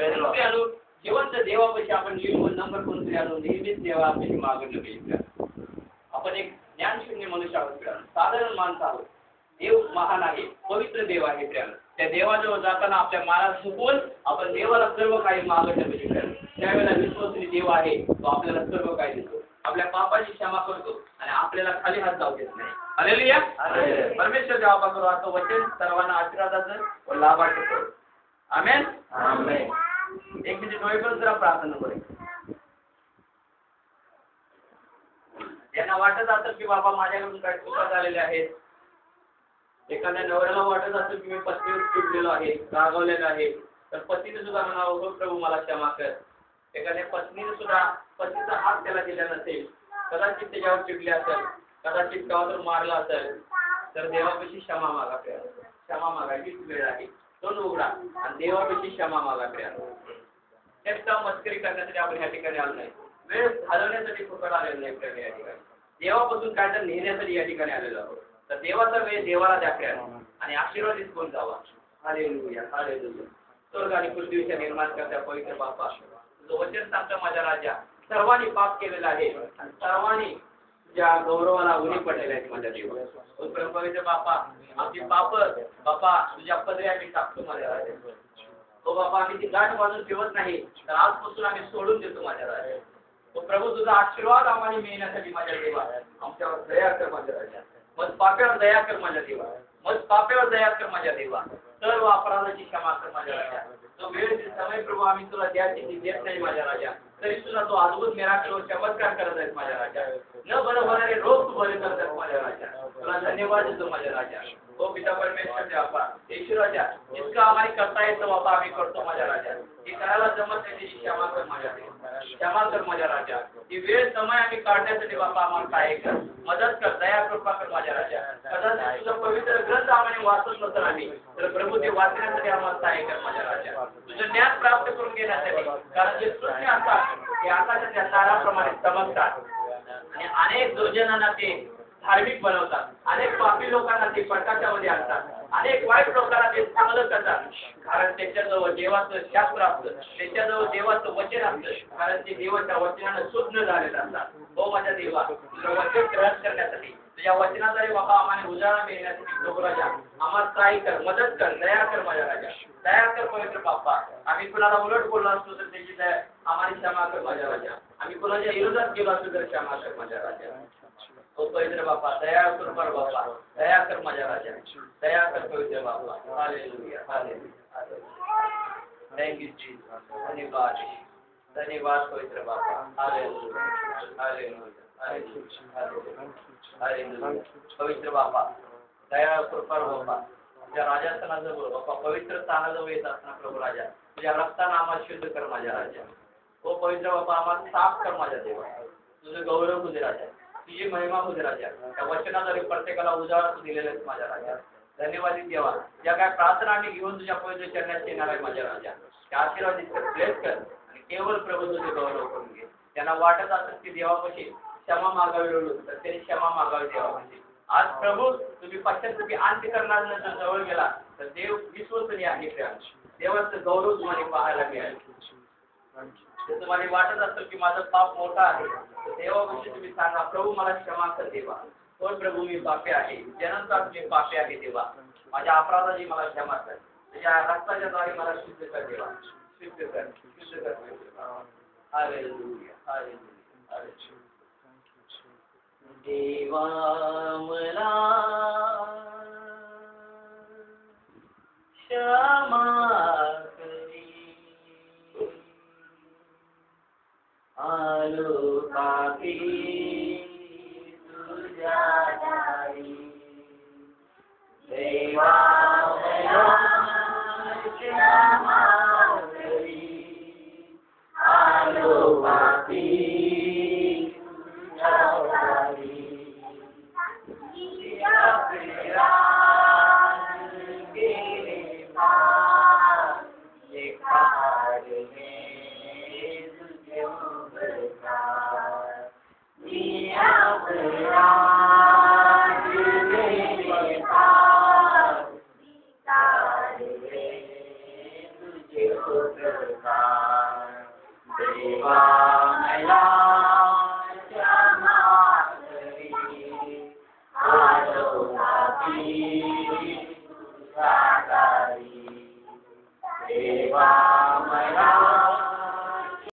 कोणतरी आणू जिवंत देवापाशी आपण लिहून नंबर कोणतरी आणू नेहमीच देवापाशी मागणं पाहिजे. आपण एक ज्ञानशून्य मनुष्य आहोत, साधारण माणसं आहोत. देव महान आहे, पवित्र देव आहे. त्या देवाजवळ जाताना आपल्या मनात झुकवून आपण देवाला सर्व काही मागणं पाहिजे. त्यावेळेला विश्वासनी देव आहे, तो आपल्याला सर्व काही देतो, आपल्या पापाची क्षमा करतो आणि आपल्याला खाली हात जाऊ देत नाही. हालेलुया. परमेश्वर देवापासून असं वचन सर्वांना आशीर्वादाचं व लाभाचं करो. आमेन. आमेन. एक मिनिट डोळे पण जरा प्रार्थना करूया. यांना वाटत असं की बाबा माझ्याकडून काय चुका झालेल्या आहेत. एखाद्या नवऱ्याला वाटत असेल की मी पत्नीवर चिडलेलो आहे, रागवलेलो आहे, तर पतीने सुद्धा म्हणावं, हो प्रभू मला क्षमा कर. एखाद्या पत्नीने सुद्धा पतीचा हात त्याला दिला नसेल, कदाचित त्याच्यावर चिडले असेल, कदाचित गावावर मारला असेल, तर देवापाशी क्षमा मागा. क्षमा मागायची वेळ आहे. तोंड उघडा आणि देवापाशी क्षमा मागा. त्या मस्करी करण्यासाठी आपण या ठिकाणी आलो नाही, वेळ घालवण्यासाठी फुकट आलेलो नाही. या ठिकाणी देवापासून काय तर नेण्यासाठी या ठिकाणी आलेलो आहोत. तर देवाचा वेळ देवाला द्या आणि आशीर्वादित होऊन जावा. हालेलुया. हालेलुया. स्वर्ग आणि पृथ्वीच्या निर्माण करत्या पवित्र बापा, तुझं वचन सांगतं माझ्या राजा, सर्वांनी पाप केलेलं आहे आणि सर्वांनी तुझ्या गौरवाला उणी पडलेल्या आहेत माझ्या देवा. पवित्र बापा, आमची पाप बापा तुझ्या पदरी आम्ही टाकतो माझ्या राजा. तो बाबा आम्ही ती गाठ बांधून ठेवत नाही, तर आजपासून आम्ही सोडून देतो माझ्या राजा. तो प्रभू तुझा आशीर्वाद आम्हाला मिळण्यासाठी माझ्या देवा आमच्यावर दया कर माझ्या राजा. मग पाप्यावर दया कर माझ्या देवा. मग पाप्यावर दया कर माझ्या देवा. सर्व अपराधाची क्षमा कर माझ्या राजा. तो वेळ समय प्रभू आम्ही तुला द्यायची देत नाही माझ्या राजा, तरी तुला तो अद्भुत मिराकल चमत्कार करत आहेस माझ्या राजा. न बरं होणारे रोग तू बरे करत आहेस माझ्या राजा. तुला धन्यवाद देतो माझ्या राजा. हो पिता परमेश्वर बापा, येशू राजा, इतकं आम्हाला करता येतं बाबा आम्ही करतो माझ्या राजा. ती करायला जमत नाही त्याची क्षमा कर माझ्या देवा. क्षमा कर माझ्या राजा. ती वेळ समय आम्ही काढण्यासाठी बाबा आम्हाला काय कर, मदत कर, दया कृपा कर माझ्या राजा. कदाचित तुझं पवित्र ग्रंथ आम्हाला वाचत नसतं आम्ही, तर प्रभू ते वाचण्यासाठी आम्हाला सहाय्य कर माझ्या राजा. तुझं ज्ञान प्राप्त करून घेण्यासाठी, कारण जे सूक्ष्म असतात ते आकाशाच्या ताराप्रमाणे चमकतात आणि अनेक दुर्जनांना ते धार्मिक बनवतात, अनेक पापी लोकांना ते प्रकाशामध्ये आणतात, अनेक वाईट लोकांना ते चांगलं करतात. कारण त्याच्याजवळ देवाचं शास्त्र असतं, त्याच्याजवळ देवाचं वचन असतं, कारण ते देवाच्या वचनानं शुद्ध झालेलं असतात. हो माझ्या देवा, तुझं वचन ग्रहण करण्यासाठी, तुझ्या वचनाद्वारे बाबा आम्हाला उजाळा मिळण्यासाठी प्रभू राजा आम्हाला सहाय्य कर, मदत कर, दया कर माझ्या राजा. दया कर पवित्र बाप्पा. आम्ही कुणाला उलट बोललो असतो तर त्याची दया आम्हाला क्षमा कर माझ्या राजा. आम्ही कुणाच्या विरोधात गेलो असतो तर क्षमा कर माझ्या राजा. हो पवित्र बाप्पा, दया कर बाप्पा, दया कर माझ्या राजा, दया कर पवित्र बाप्पा. हालेलुया. हालेलुया. Thank you Jesus. धन्यवाद, धन्यवाद पवित्र बाप्पा. हालेलुया. हालेलुया. हालेलुया. पवित्र बाप्पा, दया कृपा बाप्पा, तुझ्या राजास्थानाजवळ बाप्पा पवित्र स्थानाजवळ येत असताना प्रभू राजा तुझ्या रक्तानं आम्हाला शुद्ध कर माझ्या राजा. हो पवित्र बाप्पा, आम्हाला साफ कर माझ्या देवा. तुझं गौरव होऊ दे राजा, तुझी महिमा होऊ दे राजा. त्या वचनाद्वारे प्रत्येकाला उजाळा तू दिलेला आहेस माझ्या राजा. धन्यवाद देवा. ज्या काय प्रार्थना आम्ही घेऊन तुझ्या पवित्र चरणात येणार आहे माझ्या राजा, त्या आशीर्वादित कर, ब्लेस कर आणि केवळ प्रभू तुझे गौरव करून घे. त्यांना वाटत असेल की देवापाशी क्षमा मागावी तर त्यांनी क्षमा मागावी देवापाशी. आज प्रभू तुम्ही पश्चातापी अंत्य करणार जर जवळ गेला तर देव विश्वसनीय आहे. देवाचं गौरव तुम्हाला पाहायला मिळेल. तुम्हाला वाटत असेल की माझं पाप मोठा आहे तर देवापाशी तुम्ही सांगा, प्रभू मला क्षमा कर देवा. हो प्रभू मी पापी आहे, जन्मताच मी पापी आहे देवा. माझ्या अपराधाची मला क्षमा कर, तुझ्या रक्ताच्या द्वारे मला शुद्ध कर देवा. शुद्ध कर, शुद्ध कर. हालेलुया. हालेलुया. हालेलुया. देवा मला क्षमा करी, आलो पापी तुझ्या दारी. देवा मला क्षमा करी, आलो पापी तुझ्या दारी. देवा मला क्षमा करी, आरोग्याची तुझ्या दारी. देवा